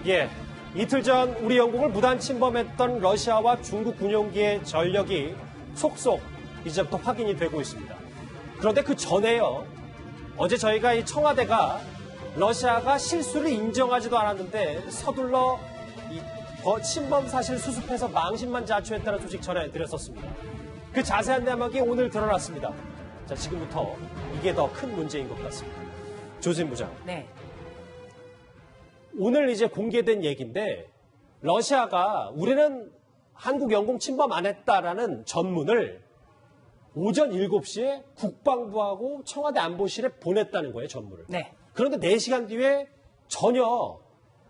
예, 이틀 전 우리 영공을 무단 침범했던 러시아와 중국 군용기의 전력이 속속 이제부터 확인이 되고 있습니다. 그런데 그 전에요. 어제 저희가 이 청와대가 러시아가 실수를 인정하지도 않았는데 서둘러 이 침범 사실 수습해서 망신만 자초했다는 소식 전해드렸었습니다. 그 자세한 내막이 오늘 드러났습니다. 자, 지금부터 이게 더 큰 문제인 것 같습니다. 조진 부장. 네. 오늘 이제 공개된 얘기인데 러시아가 우리는 한국 영공 침범 안 했다라는 전문을 오전 7시에 국방부하고 청와대 안보실에 보냈다는 거예요, 전문을. 네. 그런데 4시간 뒤에 전혀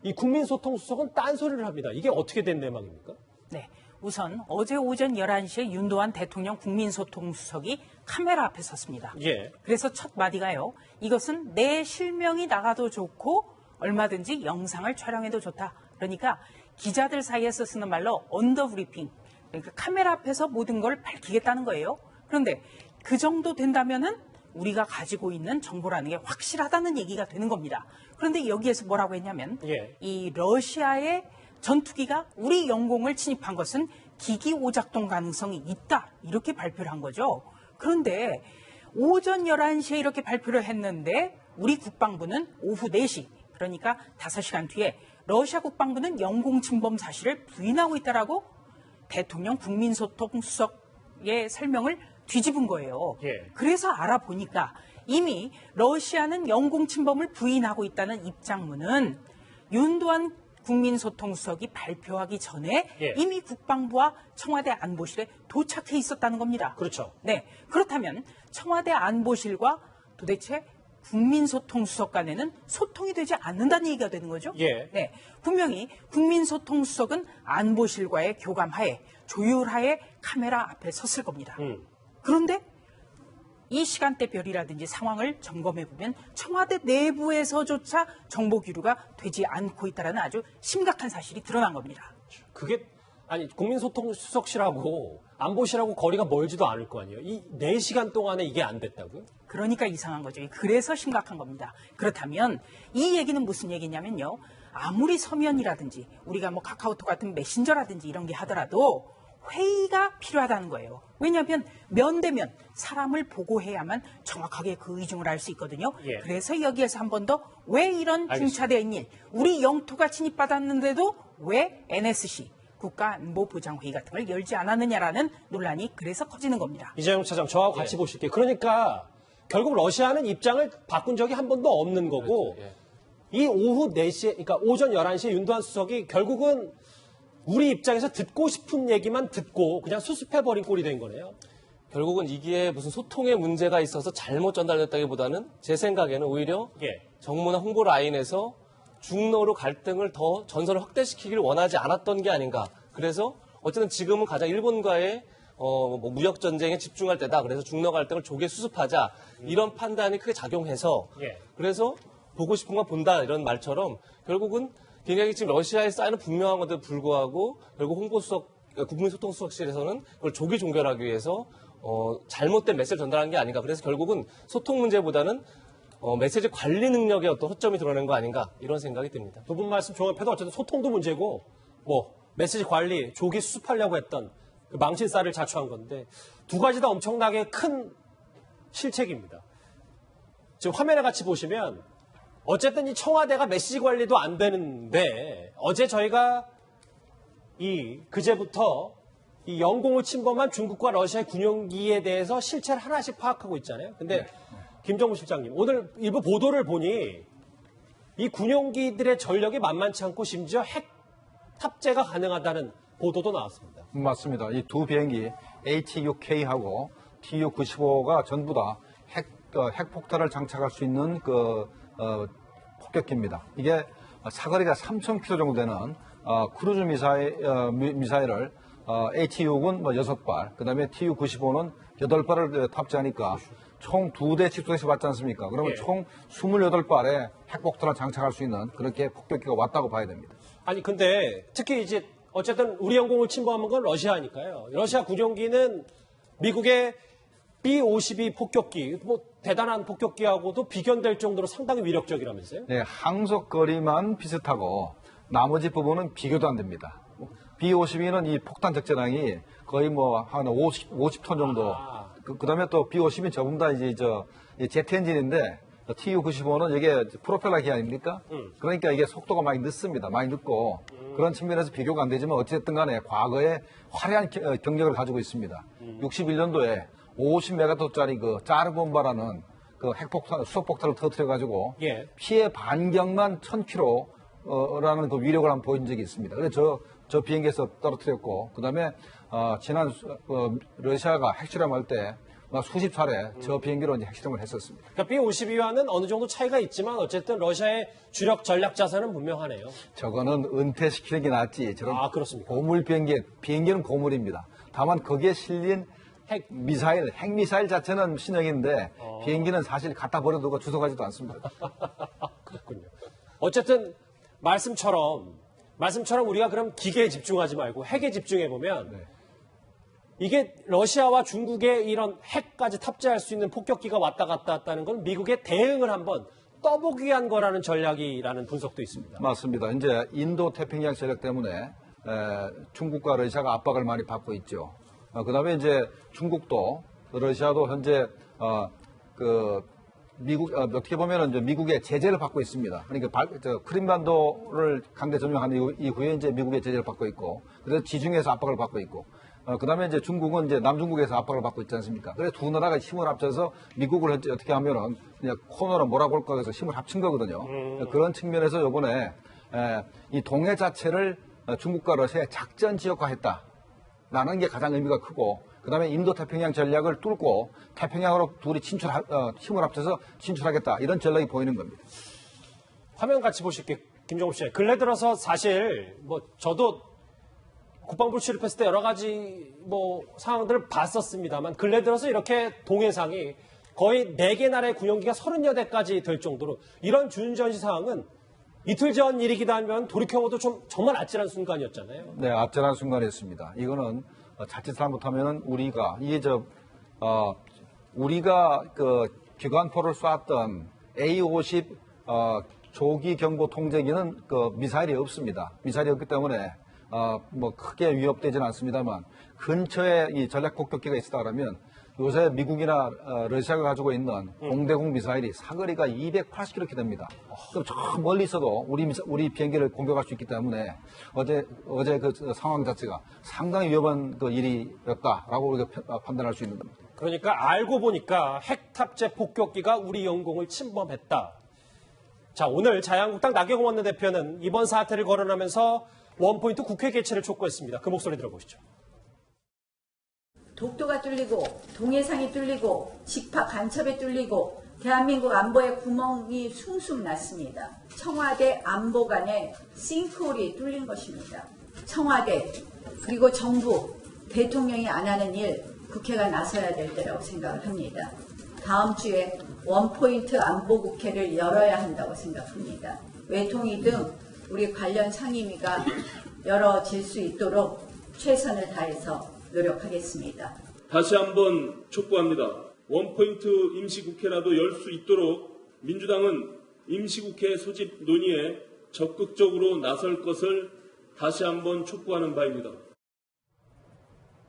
이 국민소통수석은 딴소리를 합니다. 이게 어떻게 된 내막입니까? 네. 우선 어제 오전 11시에 윤도한 대통령 국민소통수석이 카메라 앞에 섰습니다. 예. 그래서 첫 마디가요. 이것은 내 실명이 나가도 좋고 얼마든지 영상을 촬영해도 좋다. 그러니까 기자들 사이에서 쓰는 말로 언더브리핑. 그러니까 카메라 앞에서 모든 걸 밝히겠다는 거예요. 그런데 그 정도 된다면은 우리가 가지고 있는 정보라는 게 확실하다는 얘기가 되는 겁니다. 그런데 여기에서 뭐라고 했냐면 예. 이 러시아의 전투기가 우리 영공을 침입한 것은 기기 오작동 가능성이 있다. 이렇게 발표를 한 거죠. 그런데 오전 11시에 이렇게 발표를 했는데 우리 국방부는 오후 4시, 그러니까 5시간 뒤에 러시아 국방부는 영공 침범 사실을 부인하고 있다라고 대통령 국민소통수석의 설명을 뒤집은 거예요. 예. 그래서 알아보니까 이미 러시아는 영공 침범을 부인하고 있다는 입장문은 윤도한 국민소통수석이 발표하기 전에 예. 이미 국방부와 청와대 안보실에 도착해 있었다는 겁니다. 그렇죠. 네. 그렇다면 청와대 안보실과 도대체 국민소통수석 간에는 소통이 되지 않는다는 얘기가 되는 거죠. 예. 네. 분명히 국민소통수석은 안보실과의 교감하에 조율하에 카메라 앞에 섰을 겁니다. 그런데 이 시간대별이라든지 상황을 점검해보면 청와대 내부에서조차 정보 규류가 되지 않고 있다는 아주 심각한 사실이 드러난 겁니다. 그게 아니 국민소통수석실하고 안보실하고 거리가 멀지도 않을 거 아니에요. 이 4시간 동안에 이게 안 됐다고요? 그러니까 이상한 거죠. 그래서 심각한 겁니다. 그렇다면 이 얘기는 무슨 얘기냐면요. 아무리 서면이라든지 우리가 뭐 카카오톡 같은 메신저라든지 이런 게 하더라도 회의가 필요하다는 거예요. 왜냐하면 면대면 사람을 보고 해야만 정확하게 그 의중을 알 수 있거든요. 예. 그래서 여기에서 한 번 더 왜 이런 알겠습니다. 중차대인 일, 우리 영토가 침입받았는데도 왜 NSC, 국가안보보장회의 같은 걸 열지 않았느냐라는 논란이 그래서 커지는 겁니다. 이재용 차장, 저하고 같이 보실게요. 그러니까 결국 러시아는 입장을 바꾼 적이 한 번도 없는 거고 그렇죠. 예. 이 오후 4시에, 그러니까 오전 11시에 윤도한 수석이 결국은 우리 입장에서 듣고 싶은 얘기만 듣고 그냥 수습해버린 꼴이 된 거네요. 결국은 이게 무슨 소통의 문제가 있어서 잘못 전달됐다기보다는 제 생각에는 오히려 예. 정무나 홍보 라인에서 중로로 갈등을 더 전선을 확대시키기를 원하지 않았던 게 아닌가. 그래서 어쨌든 지금은 가장 일본과의 뭐 무역 전쟁에 집중할 때다. 그래서 중로 갈등을 조개 수습하자. 이런 판단이 크게 작용해서 예. 그래서 보고 싶은 건 본다 이런 말처럼 결국은 굉장히 지금 러시아에 쌓이는 분명한 것에도 불구하고 결국 국민소통수석실에서는 그걸 조기 종결하기 위해서 잘못된 메시지를 전달한 게 아닌가. 그래서 결국은 소통 문제보다는 메시지 관리 능력에 어떤 허점이 드러나는 거 아닌가 이런 생각이 듭니다. 두 분 말씀 종합해도 어쨌든 소통도 문제고 뭐 메시지 관리, 조기 수습하려고 했던 그 망신살을 자초한 건데 두 가지 다 엄청나게 큰 실책입니다. 지금 화면에 같이 보시면 어쨌든 이 청와대가 메시지 관리도 안 되는데 어제 저희가 그제부터 이 영공을 침범한 중국과 러시아의 군용기에 대해서 실체를 하나씩 파악하고 있잖아요. 근데 김정무 실장님, 오늘 일부 보도를 보니 이 군용기들의 전력이 만만치 않고 심지어 핵 탑재가 가능하다는 보도도 나왔습니다. 맞습니다. 이 두 비행기 AT-6K하고 Tu-95가 전부 다 핵폭탄을 장착할 수 있는 폭격기입니다. 이게 사거리가 3,000km 정도 되는 크루즈 미사일을 AT-6은 6발, 그 다음에 Tu-95는 8발을 탑재하니까 총 2대 직속에서 받지 않습니까? 그러면 예. 총 28발의 핵폭탄을 장착할 수 있는 그렇게 폭격기가 왔다고 봐야 됩니다. 아니 근데 특히 이제 어쨌든 우리 영공을 침범한 건 러시아니까요. 러시아 군용기는 미국의 B-52 폭격기, 뭐 대단한 폭격기하고도 비견될 정도로 상당히 위력적이라면서요? 네, 항속거리만 비슷하고 나머지 부분은 비교도 안 됩니다. B-52는 이 폭탄 적재량이 거의 뭐 한 50톤 정도. 그다음에 또 B-52는 전부 다 이제 제트 엔진인데 TU-95는 이게 프로펠러 기 아닙니까? 그러니까 이게 속도가 많이 늦습니다. 많이 늦고 그런 측면에서 비교가 안 되지만 어쨌든 간에 과거에 화려한 경력을 가지고 있습니다. 61년도에 50메가톤짜리 그 짜르본바라는 그 핵폭탄, 수소폭탄을 터뜨려가지고 예. 피해 반경만 1000km라는 그 위력을 한번 보인 적이 있습니다. 그래서 저 비행기에서 떨어뜨렸고, 그 다음에 지난 러시아가 핵실험할 때 수십 차례 저 비행기로 이제 핵실험을 했었습니다. 그러니까 B-52와는 어느 정도 차이가 있지만 어쨌든 러시아의 주력 전략 자산은 분명하네요. 저거는 은퇴시키는 게 낫지. 저런 그렇습니까? 고물 비행기는 고물입니다. 다만 거기에 실린 핵미사일 자체는 신형인데 비행기는 사실 갖다 버려두고 주워가지도 않습니다. 그렇군요. 어쨌든 말씀처럼 우리가 그럼 기계에 집중하지 말고 핵에 집중해보면 네. 이게 러시아와 중국의 이런 핵까지 탑재할 수 있는 폭격기가 왔다 갔다 했다는 건 미국의 대응을 한번 떠보기 위한 거라는 전략이라는 분석도 있습니다. 맞습니다. 이제 인도 태평양 전략 때문에 중국과 러시아가 압박을 많이 받고 있죠. 그다음에 이제 중국도 러시아도 현재 미국 어떻게 보면은 이제 미국의 제재를 받고 있습니다. 그러니까 크림반도를 강제 점령한 이후에 이제 미국의 제재를 받고 있고, 그래서 지중해에서 압박을 받고 있고, 그다음에 이제 중국은 이제 남중국에서 압박을 받고 있지 않습니까? 그래서 두 나라가 힘을 합쳐서 미국을 현재 어떻게 하면은 그냥 코너로 몰아볼까 해서 힘을 합친 거거든요. 그런 측면에서 이번에 이 동해 자체를 중국과 러시아의 작전 지역화했다라는 게 가장 의미가 크고, 그다음에 인도 태평양 전략을 뚫고 태평양으로 둘이 힘을 합쳐서 진출하겠다, 이런 전략이 보이는 겁니다. 화면 같이 보실게요. 김종국 씨. 근래 들어서 사실 뭐 저도 국방부를 출입했을 때 여러 가지 뭐 상황들을 봤었습니다만 근래 들어서 이렇게 동해상이 거의 4개 나라의 군용기가 30여 대까지 될 정도로 이런 준전시 상황은 이틀 전 일이기도 하면 돌이켜봐도 좀 정말 아찔한 순간이었잖아요. 네, 아찔한 순간이었습니다. 이거는 자칫 잘못하면은 우리가 그 기관포를 쐈던 A-50 조기 경보 통제기는 그 미사일이 없습니다. 미사일이 없기 때문에 뭐 크게 위협되지는 않습니다만 근처에 이 전략 폭격기가 있었다 그러면 요새 미국이나 러시아가 가지고 있는 공대공 미사일이 사거리가 280km 됩니다. 그럼 저 멀리 있어도 우리 비행기를 공격할 수 있기 때문에 어제 그 상황 자체가 상당히 위험한 그 일이었다라고 우리가 판단할 수 있는 겁니다. 그러니까 알고 보니까 핵 탑재 폭격기가 우리 영공을 침범했다. 자, 오늘 자유한국당 나경원 원내대표는 이번 사태를 거론하면서 원포인트 국회 개최를 촉구했습니다. 그 목소리 들어보시죠. 독도가 뚫리고 동해상이 뚫리고 직파 간첩에 뚫리고 대한민국 안보에 구멍이 숭숭 났습니다. 청와대 안보관에 싱크홀이 뚫린 것입니다. 청와대 그리고 정부 대통령이 안 하는 일 국회가 나서야 될 때라고 생각을 합니다. 다음 주에 원포인트 안보국회를 열어야 한다고 생각합니다. 외통위 등 우리 관련 상임위가 열어질 수 있도록 최선을 다해서 노력하겠습니다. 다시 한번 촉구합니다. 원포인트 임시국회라도 열 수 있도록 민주당은 임시국회 소집 논의에 적극적으로 나설 것을 다시 한번 촉구하는 바입니다.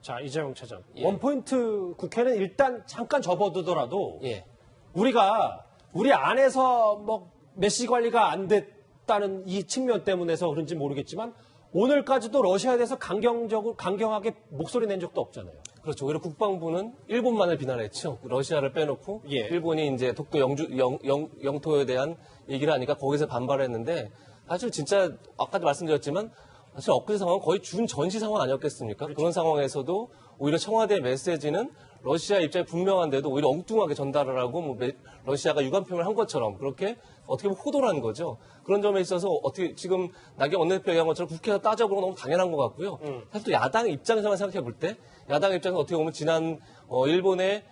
자, 이재용 차장. 예. 원포인트 국회는 일단 잠깐 접어두더라도 예. 우리가 우리 안에서 뭐 메시 관리가 안 됐다는 이 측면 때문에서 그런지 모르겠지만 오늘까지도 러시아에 대해서 강경하게 목소리 낸 적도 없잖아요. 그렇죠. 오히려 국방부는 일본만을 비난했죠. 러시아를 빼놓고 예. 일본이 이제 독도 영토에 대한 얘기를 하니까 거기서 반발했는데 사실 진짜 아까도 말씀드렸지만 사실 엊그제 상황은 거의 준전시 상황 아니었겠습니까? 그렇죠. 그런 상황에서도 오히려 청와대 메시지는 러시아 입장이 분명한데도 오히려 엉뚱하게 전달을 하고 뭐 러시아가 유감표명을 한 것처럼 그렇게 어떻게 보면 호도를 한 거죠. 그런 점에 있어서 어떻게 지금 나경원 원내대표가 얘기한 것처럼 국회에서 따져보는 건 너무 당연한 것 같고요. 사실 또 야당의 입장에서만 생각해 볼 때 야당의 입장에서 어떻게 보면 지난 일본의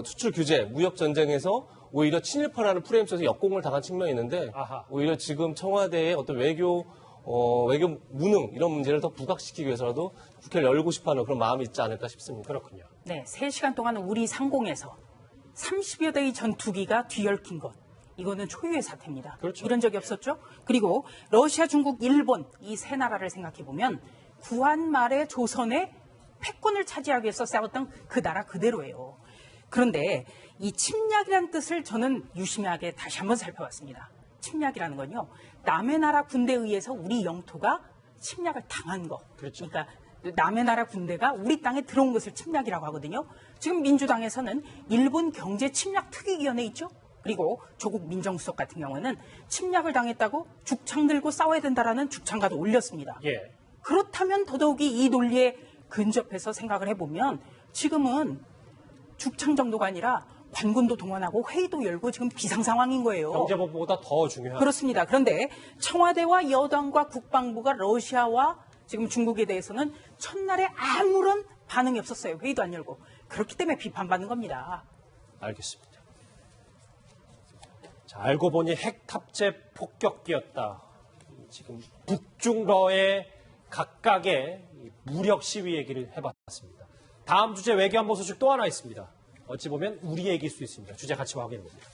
수출 규제, 무역 전쟁에서 오히려 친일파라는 프레임 속에서 역공을 당한 측면이 있는데 아하. 오히려 지금 청와대의 어떤 외교 무능 이런 문제를 더 부각시키기 위해서라도 국회를 열고 싶어하는 그런 마음이 있지 않을까 싶습니다. 그렇군요. 네, 3시간 동안 우리 상공에서 30여 대의 전투기가 뒤얽힌 것. 이거는 초유의 사태입니다. 그렇죠. 이런 적이 없었죠. 그리고 러시아, 중국, 일본 이 세 나라를 생각해 보면 구한 말에 조선의 패권을 차지하기 위해서 싸웠던 그 나라 그대로예요. 그런데 이 침략이라는 뜻을 저는 유심하게 다시 한번 살펴봤습니다. 침략이라는 건요, 남의 나라 군대에 의해서 우리 영토가 침략을 당한 거. 그렇죠. 그러니까 남의 나라 군대가 우리 땅에 들어온 것을 침략이라고 하거든요. 지금 민주당에서는 일본 경제 침략 특위위원회 있죠. 그리고 조국 민정수석 같은 경우는 침략을 당했다고 죽창 들고 싸워야 된다라는 죽창가도 올렸습니다. 예. 그렇다면 더더욱이 이 논리에 근접해서 생각을 해보면 지금은 죽창 정도가 아니라 관군도 동원하고 회의도 열고 지금 비상 상황인 거예요. 경제법보다 더 중요한. 그렇습니다. 그런데 청와대와 여당과 국방부가 러시아와 지금 중국에 대해서는 첫날에 아무런 반응이 없었어요. 회의도 안 열고. 그렇기 때문에 비판받는 겁니다. 알겠습니다. 자, 알고 보니 핵 탑재 폭격기였다. 지금 북중러의 각각의 무력 시위 얘기를 해봤습니다. 다음 주제 외교안보 소식 또 하나 있습니다. 어찌 보면 우리 얘기일 수 있습니다. 주제 같이 확인해 봅니다.